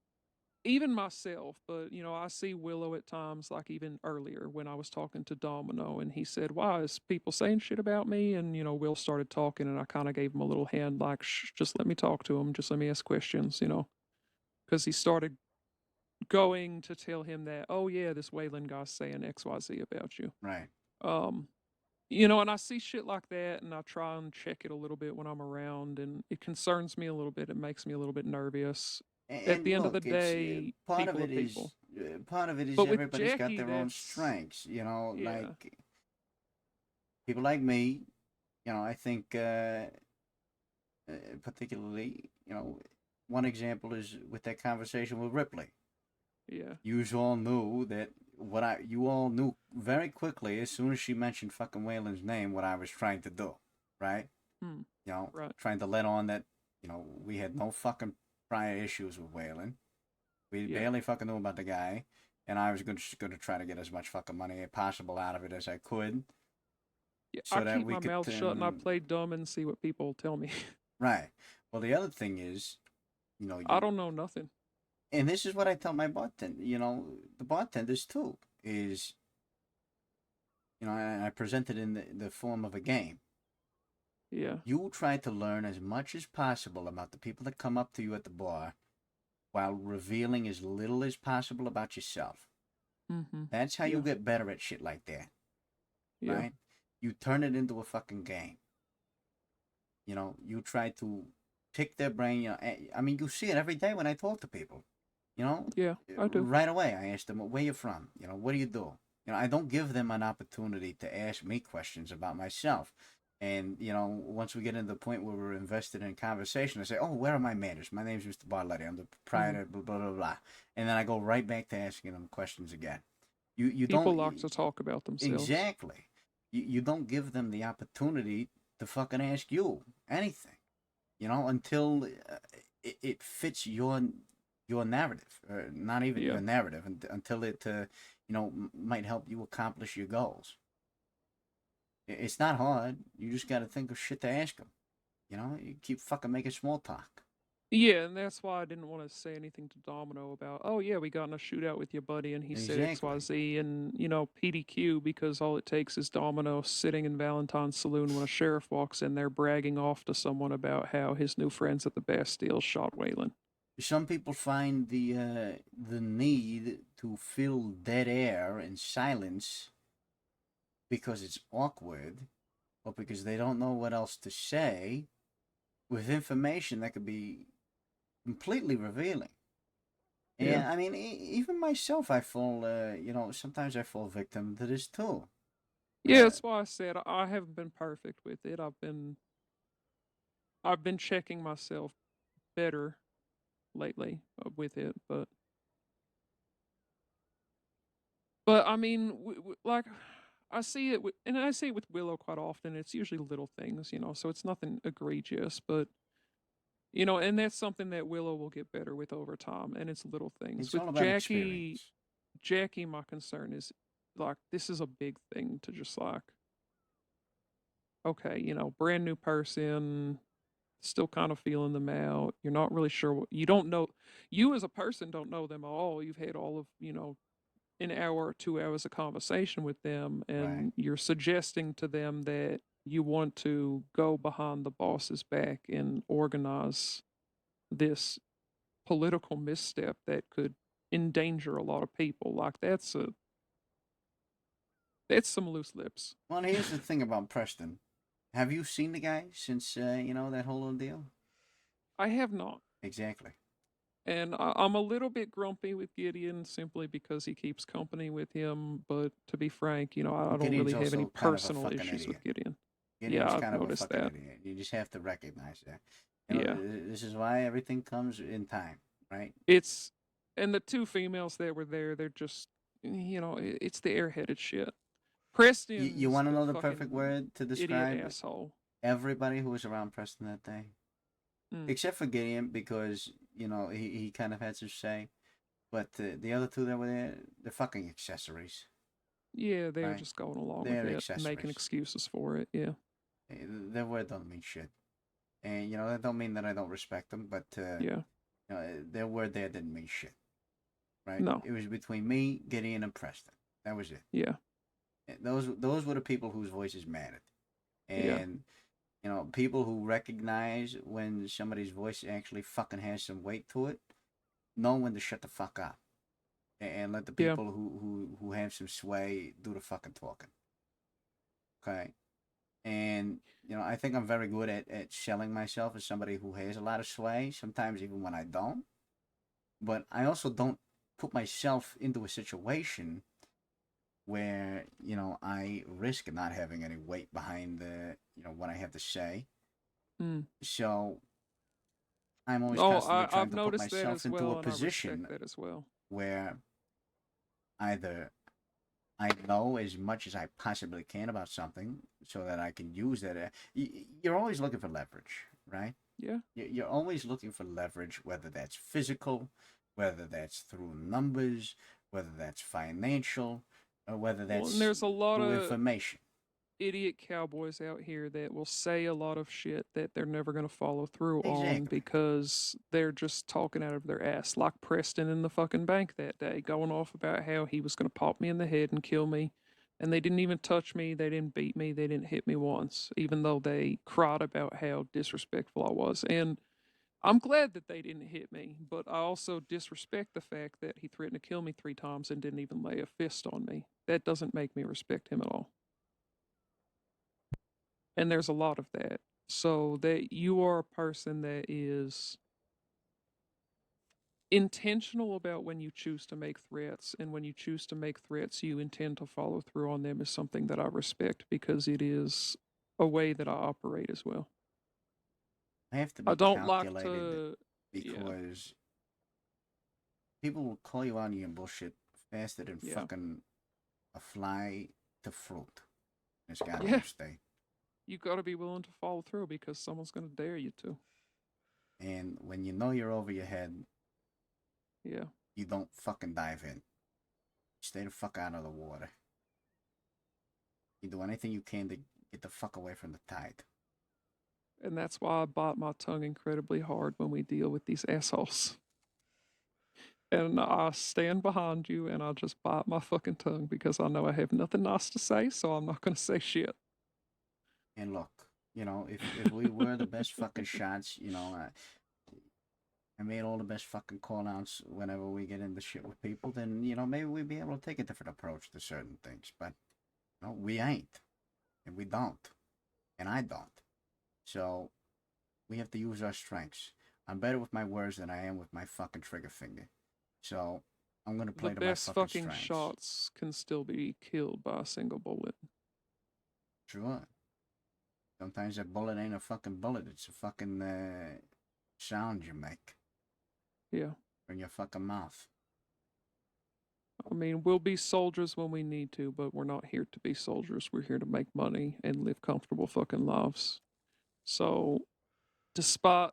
even myself, but I see Willow at times, like even earlier when I was talking to Domino and he said, why is people saying shit about me? And Will started talking and I kind of gave him a little hand like, shh, just let me talk to him, just let me ask questions, because he started going to tell him that, oh yeah, this Wayland guy's saying XYZ about you. Right. And I see shit like that and I try and check it a little bit when I'm around, and it concerns me a little bit. It makes me a little bit nervous. At the end of the look, it's day, part people of are it is people. part of it is But with everybody's got Jackie, their own that's strengths. You know, yeah, like people like me. You know, I think particularly, one example is with that conversation with Ripley. yeah, You all knew that you all knew very quickly as soon as she mentioned fucking Waylon's name what I was trying to do, right? hmm, right, Trying to let on that we had no fucking prior issues with Waylon. We yeah, barely fucking knew about the guy, and I was going to try to get as much fucking money as possible out of it as I could, yeah. so I that keep we my could mouth shut and I play dumb and see what people tell me. right. Well, the other thing is, I don't know nothing. and this is what I tell my bartender, the bartenders too, is, I present it in the form of a game. Yeah. You try to learn as much as possible about the people that come up to you at the bar while revealing as little as possible about yourself. Mm-hmm. That's how Yeah. you get better at shit like that, Yeah. right? You turn it into a fucking game. You know, you try to pick their brain. You know, I mean, you see it every day when I talk to people. You know, Yeah. I do. right away I ask them, where you from? You know, what do you do? You know, I don't give them an opportunity to ask me questions about myself. And, you know, once we get into the point where we're invested in conversation, I say, oh, where are my manners? My name's Mr. Barletti. I'm the proprietor, blah, blah, blah, blah. And then I go right back to asking them questions again. You People don't, like to talk about themselves. exactly. You don't give them the opportunity to fucking ask you anything, you know, until it fits your narrative, or not even Yeah. your narrative, until it you know, might help you accomplish your goals. It's not hard. You just got to think of shit to ask them. You know, you keep fucking making small talk. Yeah, and that's why I didn't want to say anything to Domino about, oh yeah, we got in a shootout with your buddy and he said Exactly. XYZ and, you know, PDQ, because all it takes is Domino sitting in Valentine's saloon when a sheriff walks in there bragging off to someone about how his new friends at the Bastille shot Waylon. Some people find the need to fill dead air and silence because it's awkward, or because they don't know what else to say, with information that could be completely revealing. Yeah. And I mean, even myself, I fall, you know, sometimes I fall victim to this too. Yeah, that's why I said I haven't been perfect with it. I've been checking myself better lately with it, but I mean, like I see it with, and I see it with Willow quite often. It's usually little things, you know, so it's nothing egregious, but you know, and that's something that Willow will get better with over time, and it's little things. it's With all about experience. Jackie, my concern is like this is a big thing to just like, okay, you know, brand new person, still kind of feeling them out. You're not really sure what you don't know. You as a person don't know them at all. You've had all of, you know, an hour or 2 hours of conversation with them, Right. and you're suggesting to them that you want to go behind the boss's back and organize this political misstep that could endanger a lot of people. Like that's some loose lips. Well, here's the thing about Preston. Have you seen the guy since you know, that whole ordeal? I have not. Exactly. And I'm a little bit grumpy with Gideon simply because he keeps company with him. But to be frank, you know, I don't Gideon's really have any also kind of a personal fucking issues with idiot. Gideon. Gideon's Yeah, I've kind of a noticed fucking that. idiot. You just have to recognize that. You know, Yeah. this is why everything comes in time, right? It's, and the two females that were there, they're just, you know, it's the airheaded shit. You Preston's want to the know the perfect fucking word to idiot describe asshole. everybody who was around Preston that day? Mm. Except for Gideon, because, you know, he kind of had to say. But the other two that were there, they're fucking accessories, Yeah, they're right? just going along with They're it, making accessories. excuses for it. Yeah. Their word don't mean shit. And, you know, that don't mean that I don't respect them, but, Yeah. you know, their word there didn't mean shit, right? No. It was between me, Gideon, and Preston. That was it. Yeah. Those were the people whose voices mattered. Yeah. And, you know, people who recognize when somebody's voice actually fucking has some weight to it know when to shut the fuck up. And let the Yeah. people who have some sway do the fucking talking. Okay? And, you know, I think I'm very good at selling myself as somebody who has a lot of sway, sometimes even when I don't. But I also don't put myself into a situation where, you know, I risk not having any weight behind the, you know, what I have to say. Mm. So I'm always Oh, constantly trying I've to put noticed that myself as into a well, and I respect position that as well. where either I know as much as I possibly can about something so that I can use that. You're always looking for leverage, right? Yeah. You're always looking for leverage, whether that's physical, whether that's through numbers, whether that's financial, or whether Well, and that's there's a lot through of information. idiot cowboys out here that will say a lot of shit that they're never going to follow through on Exactly. because they're just talking out of their ass, like Preston in the fucking bank that day, going off about how he was going to pop me in the head and kill me And they didn't even touch me. They didn't beat me. They didn't hit me once, even though they cried about how disrespectful I was. And I'm glad that they didn't hit me, but I also disrespect the fact that he threatened to kill me 3 times and didn't even lay a fist on me. That doesn't make me respect him at all. And there's a lot of that. So that you are a person that is intentional about when you choose to make threats, and when you choose to make threats you intend to follow through on them, is something that I respect, because it is a way that I operate as well. I have to I be don't like calculated to because people will call you out on your bullshit faster than Yeah. fucking a fly to fruit in this goddamn Yeah. state. You got to be willing to follow through because someone's going to dare you to. And when you know you're over your head, Yeah. you don't fucking dive in. Stay the fuck out of the water. You do anything you can to get the fuck away from the tide. And that's why I bite my tongue incredibly hard when we deal with these assholes. And I stand behind you and I just bite my fucking tongue because I know I have nothing nice to say, so I'm not going to say shit. And look, you know, if we were the best fucking shots, you know, I made all the best fucking call outs whenever we get into shit with people, then, you know, maybe we'd be able to take a different approach to certain things. But, no, we ain't. And we don't. And I don't. So, we have to use our strengths. I'm better with my words than I am with my fucking trigger finger. So, I'm gonna play The to my best fucking fucking strengths. shots can still be killed by a single bullet. Sure. Sometimes a bullet ain't a fucking bullet. It's a fucking sound you make Yeah. from your fucking mouth. I mean, we'll be soldiers when we need to, but we're not here to be soldiers. We're here to make money and live comfortable fucking lives. So, despite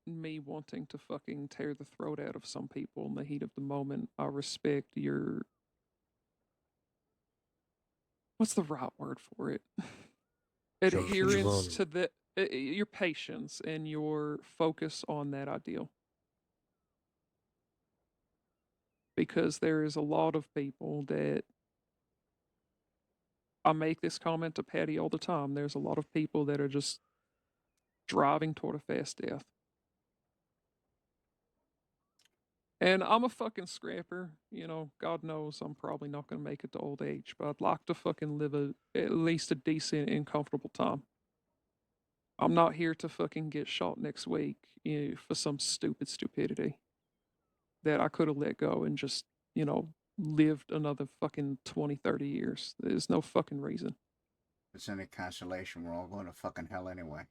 me wanting to fucking tear the throat out of some people in the heat of the moment, I respect your. What's the right word for it? Adherence Vigilante. to your patience and your focus on that ideal. Because there is a lot of people that I make this comment to Patty all the time. There's a lot of people that are just driving toward a fast death. And I'm a fucking scrapper. You know, God knows I'm probably not going to make it to old age, but I'd like to fucking live at least a decent and comfortable time. I'm not here to fucking get shot next week, for some stupid stupidity that I could have let go and just, lived another fucking 20, 30 years. There's no fucking reason. If it's any consolation, we're all going to fucking hell anyway.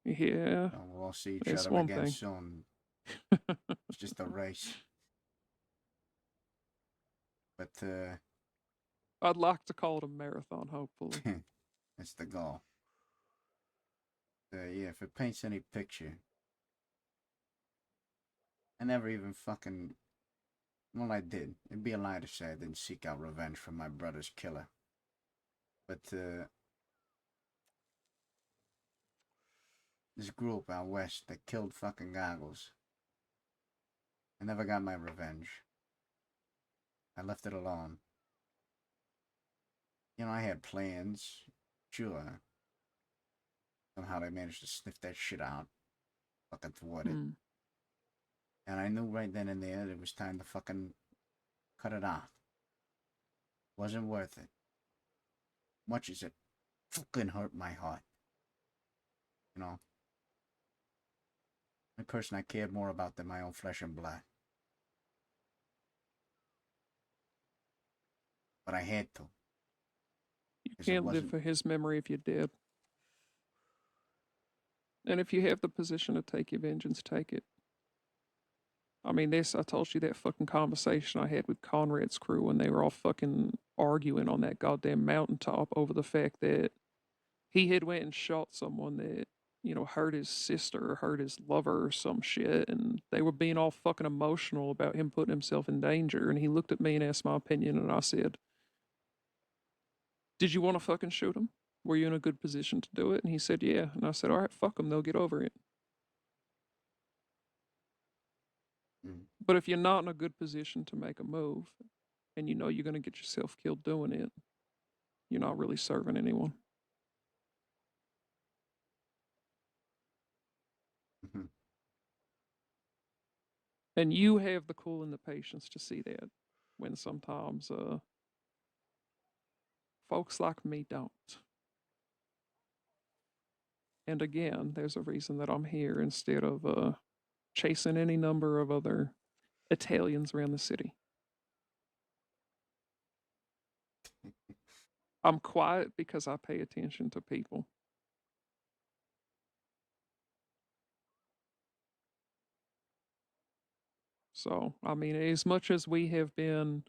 Yeah, So we'll all see each that's other one again thing. soon. It's just a race. But I'd like to call it a marathon, hopefully. that's the goal. Yeah, if it paints any picture, I never even fucking. Well, I did. It'd be a lie to say I didn't seek out revenge from my brother's killer. But this group out west that killed fucking Goggles, I never got my revenge. I left it alone. You know, I had plans. Sure. Somehow they managed to sniff that shit out. Fucking thwart it. Hmm. And I knew right then and there it was time to fucking cut it off. Wasn't worth it. Much as it fucking hurt my heart. You know? The person I cared more about than my own flesh and blood. But I had to. You 'Cause it can't live wasn't. for his memory if you're dead. And if you have the position to take your vengeance, take it. I mean, I told you that fucking conversation I had with Conrad's crew when they were all fucking arguing on that goddamn mountaintop over the fact that he had went and shot someone that, hurt his sister or hurt his lover or some shit. And they were being all fucking emotional about him putting himself in danger. And he looked at me and asked my opinion. And I said, "Did you want to fucking shoot him? Were you in a good position to do it?" And he said, "Yeah." And I said, "All right, fuck them. They'll get over it." Mm. But if you're not in a good position to make a move and you know you're going to get yourself killed doing it, you're not really serving anyone. Mhm. And you have the cool and the patience to see that when sometimes folks like me don't. And again, there's a reason that I'm here instead of chasing any number of other Italians around the city. I'm quiet because I pay attention to people. So, I mean, as much as we have been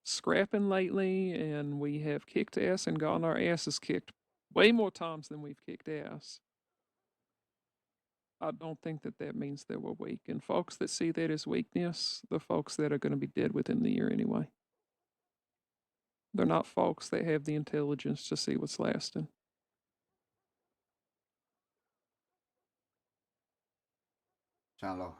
scrapping lately and we have kicked ass and gotten our asses kicked way more times than we've kicked ass, I don't think that that means that we're weak. And folks that see that as weakness, the folks that are going to be dead within the year anyway. They're not folks that have the intelligence to see what's lasting. Carlo.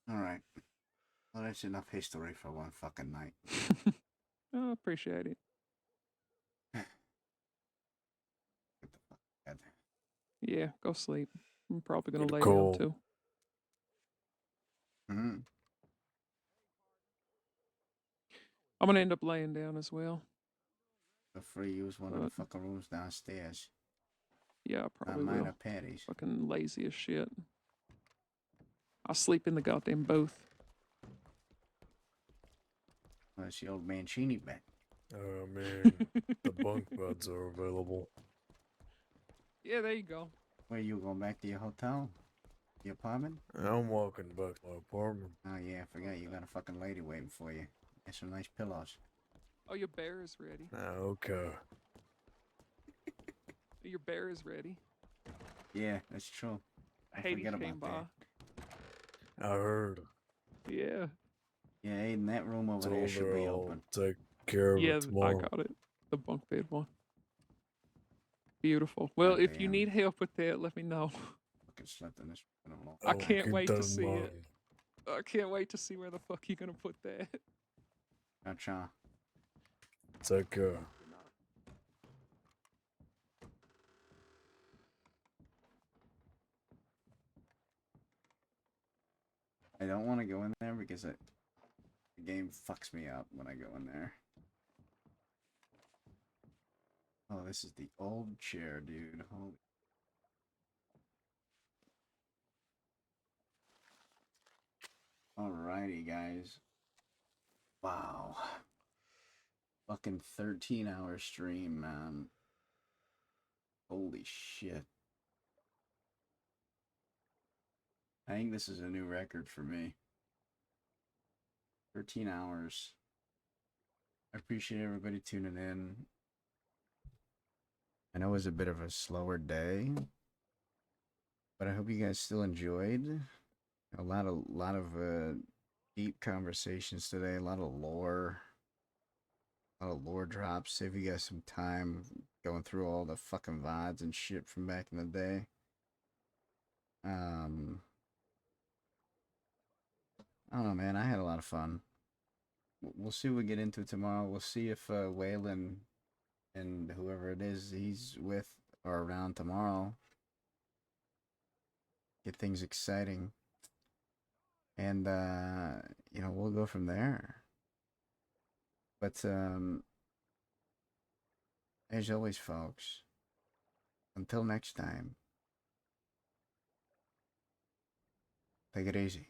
All right. Well, that's enough history for one fucking night. I appreciate it. Get the fuck out of Yeah, go sleep. I'm probably going Good to lay call. down too. Mm-hmm. I'm going to end up laying down as well. Feel free to use one of the But fucking rooms downstairs. yeah, I Not probably mine will. or Patty's. Fucking lazy as shit. I sleep in the goddamn booth. Well, it's the old Mancini bet. I mean, the bunk beds are available. Yeah, there you go. Where you going back to your hotel? Your apartment? I'm walking back to my apartment. Oh yeah, I forgot you got a fucking lady waiting for you. And some nice pillows. Oh, your bear is ready. Okay. Your bear is ready. Yeah, that's true. I Hades forget came about by. that. I heard. Yeah. Yeah, Aiden, that room over there Told should her be I'll open. take care of Yeah, it I tomorrow. got it. The bunk bed one. Beautiful. Well, if you Goddamn. need help with that, let me know. Fucking slept in this room alone. I I'll can't keep wait that to in see it. mind. I can't wait to see where the fuck you're gonna put that. Cha. Take care. I don't want to go in there because the game fucks me up when I go in there. Oh, this is the old chair, dude. Holy. Alrighty, guys. Wow. Fucking 13-hour stream, man. Holy shit. I think this is a new record for me. 13 hours. I appreciate everybody tuning in. I know it was a bit of a slower day, but I hope you guys still enjoyed. A lot of deep conversations today, a lot of lore drops. Save you guys some time going through all the fucking VODs and shit from back in the day. I don't know, man. I had a lot of fun. We'll see what we get into tomorrow. We'll see if Waylon and whoever it is he's with are around tomorrow. Get things exciting. And we'll go from there. But as always, folks, until next time, take it easy.